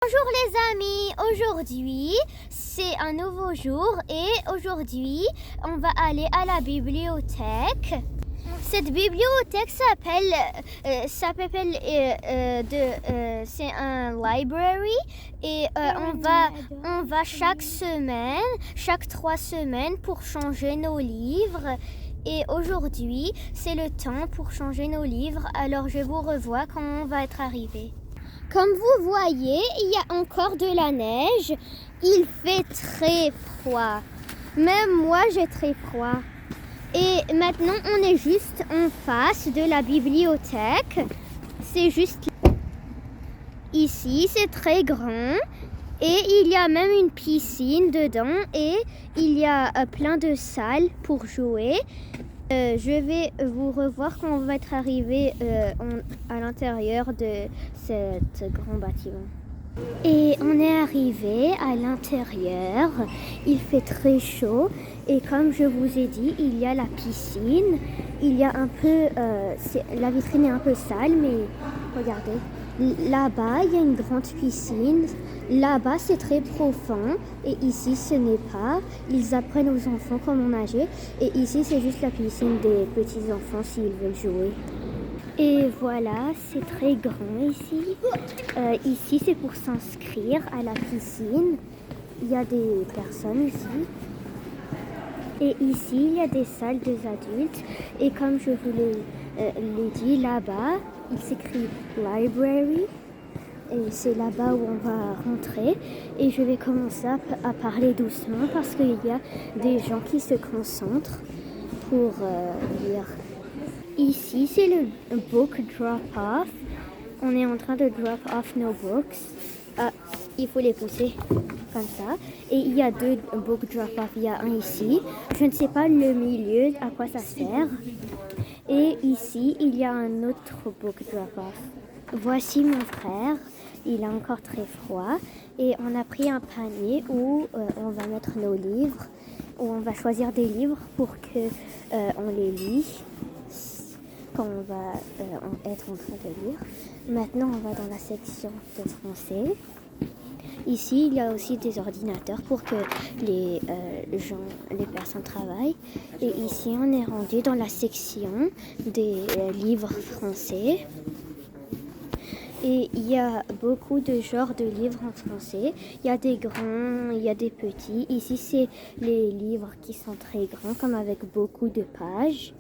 Bonjour les amis, aujourd'hui c'est un nouveau jour et aujourd'hui on va aller à la bibliothèque. Cette bibliothèque c'est un library et on va chaque semaine, chaque 3 semaines pour changer nos livres. Et aujourd'hui c'est le temps pour changer nos livres, alors je vous revois quand on va être arrivé. Comme vous voyez, il y a encore de la neige. Il fait très froid. Même moi, j'ai très froid. Et maintenant, on est juste en face de la bibliothèque. C'est juste ici, c'est très grand. Et il y a même une piscine dedans. Et il y a plein de salles pour jouer. Je vais vous revoir quand on va être arrivé à l'intérieur de ce grand bâtiment. Et on est arrivé à l'intérieur. Il fait très chaud. Et comme je vous ai dit, il y a la piscine. Il y a un peu... la vitrine est un peu sale, mais regardez. Là-bas, il y a une grande piscine. Là-bas, c'est très profond. Et ici, ce n'est pas. Ils apprennent aux enfants comment nager. Et ici, c'est juste la piscine des petits-enfants s'ils veulent jouer. Et voilà, c'est très grand ici. Ici, c'est pour s'inscrire à la piscine. Il y a des personnes ici. Et ici, il y a des salles des adultes. Et comme je vous l'ai dit, là-bas, il s'écrit library. Et c'est là-bas où on va rentrer. Et je vais commencer à parler doucement parce qu'il y a des gens qui se concentrent pour lire. Ici, c'est le book drop-off. On est en train de drop off nos books. Il faut les pousser comme ça. Et il y a 2 book drop-off. Il y a un ici. Je ne sais pas le milieu, à quoi ça sert. Et ici, il y a un autre book drop-off. Voici mon frère. Il a encore très froid. Et on a pris un panier où on va mettre nos livres. Où on va choisir des livres pour qu'on les lit. Quand on va être en train de lire. Maintenant, on va dans la section de français. Ici, il y a aussi des ordinateurs pour que les personnes travaillent. Et ici, on est rendu dans la section des livres français. Et il y a beaucoup de genres de livres en français. Il y a des grands, il y a des petits. Ici, c'est les livres qui sont très grands, comme avec beaucoup de pages.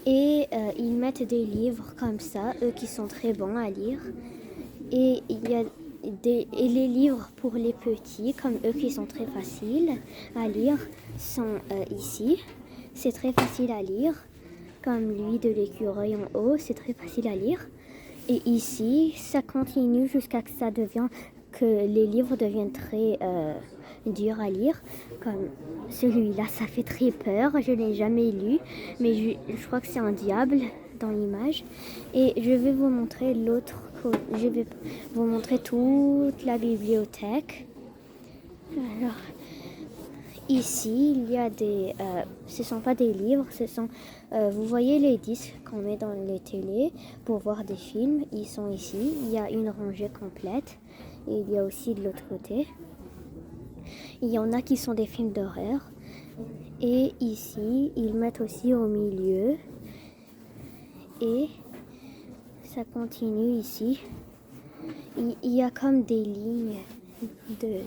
Et ils mettent des livres comme ça, eux qui sont très bons à lire. Et il y a les livres pour les petits, comme eux qui sont très faciles à lire, sont ici. C'est très facile à lire, comme lui de l'écureuil en haut, c'est très facile à lire. Et ici, ça continue jusqu'à que les livres deviennent très durs à lire. Comme celui-là, ça fait très peur. Je ne l'ai jamais lu, mais je crois que c'est un diable dans l'image. Et je vais vous montrer je vais vous montrer toute la bibliothèque. Alors, ici, il y a ce ne sont pas des livres, vous voyez les disques qu'on met dans les télés pour voir des films. Ils sont ici. Il y a une rangée complète. Et il y a aussi de l'autre côté. Il y en a qui sont des films d'horreur. Et ici, ils mettent aussi au milieu. Et ça continue ici. Il y a comme des lignes de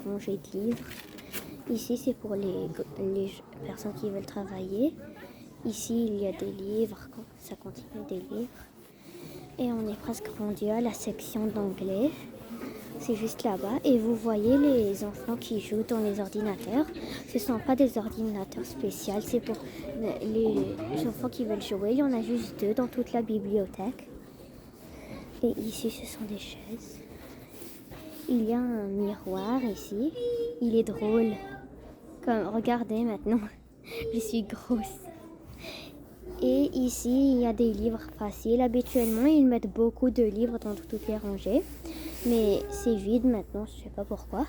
rangées de livres. Ici, c'est pour les personnes qui veulent travailler. Ici, il y a des livres. Ça continue des livres. Et on est presque rendu à la section d'anglais. C'est juste là-bas. Et vous voyez les enfants qui jouent dans les ordinateurs. Ce ne sont pas des ordinateurs spéciaux. C'est pour les enfants qui veulent jouer. Il y en a juste 2 dans toute la bibliothèque. Et ici, ce sont des chaises. Il y a un miroir ici. Il est drôle. Regardez maintenant. Je suis grosse. Et ici, il y a des livres faciles. Habituellement, ils mettent beaucoup de livres dans toutes les rangées. Mais c'est vide maintenant, je ne sais pas pourquoi.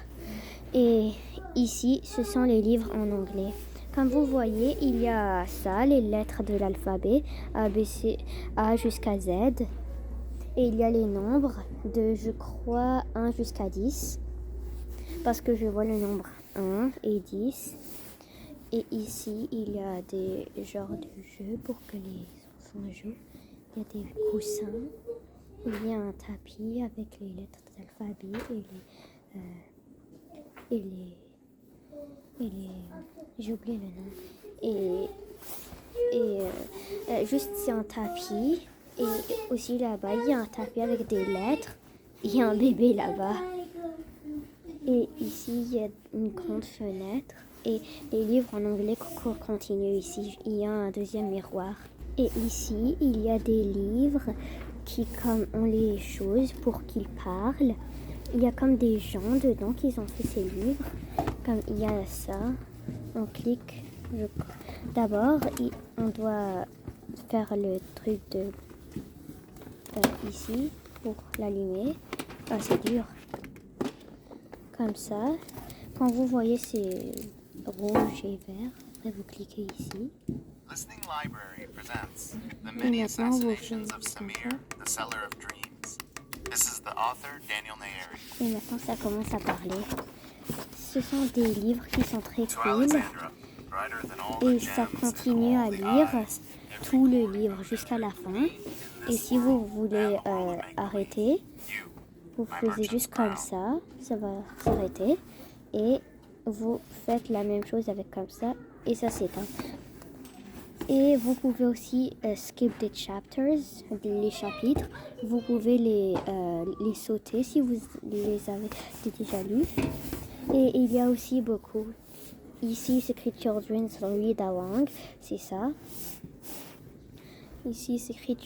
Et ici, ce sont les livres en anglais. Comme vous voyez, il y a ça, les lettres de l'alphabet, A, B, C, A jusqu'à Z. Et il y a les nombres de, je crois, 1 jusqu'à 10. Parce que je vois le nombre 1 et 10. Et ici, il y a des genres de jeux pour que les enfants jouent. Il y a des coussins. Il y a un tapis avec les lettres de l'alphabet j'ai oublié le nom. Juste c'est un tapis. Et aussi là-bas, il y a un tapis avec des lettres. Il y a un bébé là-bas. Et ici, il y a une grande fenêtre. Et les livres en anglais continuent ici. Il y a un deuxième miroir. Et ici, il y a des livres qui comme ont les choses pour qu'ils parlent. Il y a comme des gens dedans qui ont fait ces livres. Comme il y a ça. On clique. D'abord, on doit faire le truc de ici pour l'allumer. Ah, c'est dur. Comme ça. Quand vous voyez c'est rouge et vert, après vous cliquez ici. Listening Library presents The Many Assassinations of Samir, the Seller of Dreams. This is the author, Daniel Nayeri. Et maintenant ça commence à parler. Ce sont des livres qui sont très cool. Et ça continue à lire tout le livre jusqu'à la fin. Et si vous voulez arrêter, vous faisiez juste comme ça va s'arrêter. Et vous faites la même chose avec comme ça et ça s'éteint. Et vous pouvez aussi skip the chapters, les chapitres. Vous pouvez les sauter si vous les avez déjà lus. Et il y a aussi beaucoup. Ici, c'est écrit Children's Read Along, c'est ça. Ici, c'est écrit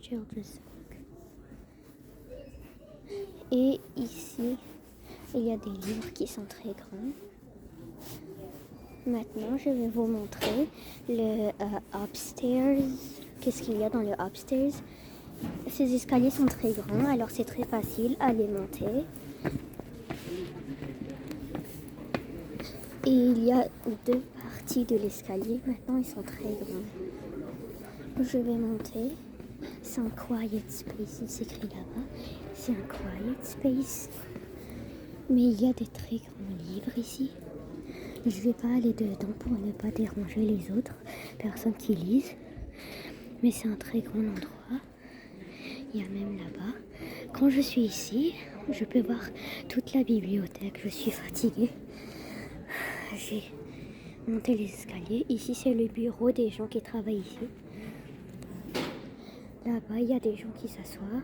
Children's Book. Et ici, il y a des livres qui sont très grands. Maintenant, je vais vous montrer le upstairs. Qu'est-ce qu'il y a dans le upstairs? Ces escaliers sont très grands, alors c'est très facile à les monter. Et il y a 2 parties de l'escalier. Maintenant, ils sont très grands. Je vais monter. C'est un quiet space, il s'écrit là-bas. C'est un quiet space. Mais il y a des très grands livres ici. Je vais pas aller dedans pour ne pas déranger les autres personnes qui lisent. Mais c'est un très grand endroit. Il y a même là-bas. Quand je suis ici, je peux voir toute la bibliothèque. Je suis fatiguée. J'ai monté les escaliers. Ici, c'est le bureau des gens qui travaillent ici. Là-bas, il y a des gens qui s'assoient.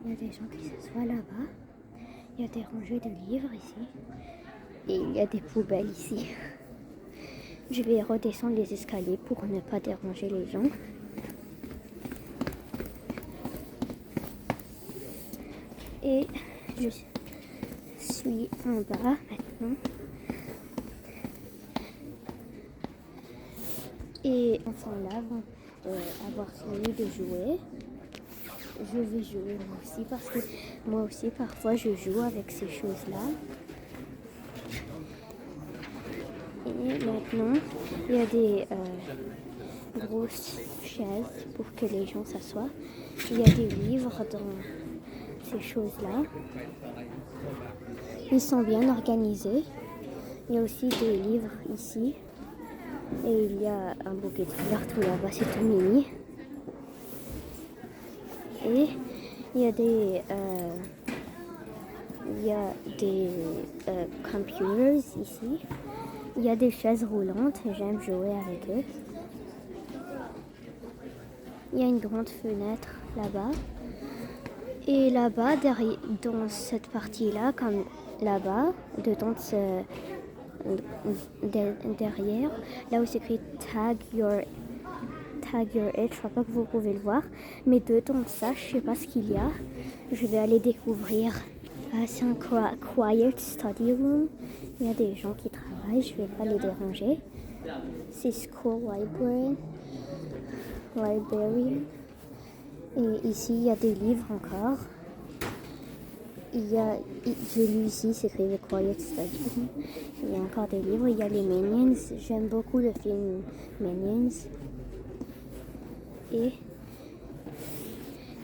Il y a des gens qui s'assoient là-bas. Il y a des rangées de livres ici. Et il y a des poubelles ici. Je vais redescendre les escaliers pour ne pas déranger les gens. Et je suis en bas maintenant. Et enfants là vont avoir fini de jouer. Je vais jouer moi aussi parce que moi aussi parfois je joue avec ces choses-là. Et maintenant, il y a des grosses chaises pour que les gens s'assoient. Il y a des livres dans ces choses-là. Ils sont bien organisés. Il y a aussi des livres ici. Et il y a un bouquet de fleurs tout là-bas, c'est tout mini. Et il y a des computers ici. Il y a des chaises roulantes, j'aime jouer avec eux. Il y a une grande fenêtre là-bas. Et là-bas, dans cette partie-là, comme là-bas, derrière, là où c'est écrit Tag Your It, je crois pas que vous pouvez le voir, mais dedans de ça, je sais pas ce qu'il y a. Je vais aller découvrir. C'est un quiet study room. Il y a des gens qui travaillent, je vais pas les déranger. C'est School Library. Et ici, il y a des livres encore. J'ai lu ici, c'est écrit The Quiet Study Room. Il y a encore des livres. Il y a les Minions. J'aime beaucoup le film Minions. et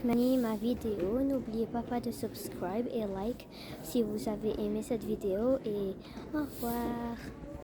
aimez ma vidéo. N'oubliez pas de subscribe et like si vous avez aimé cette vidéo et au revoir.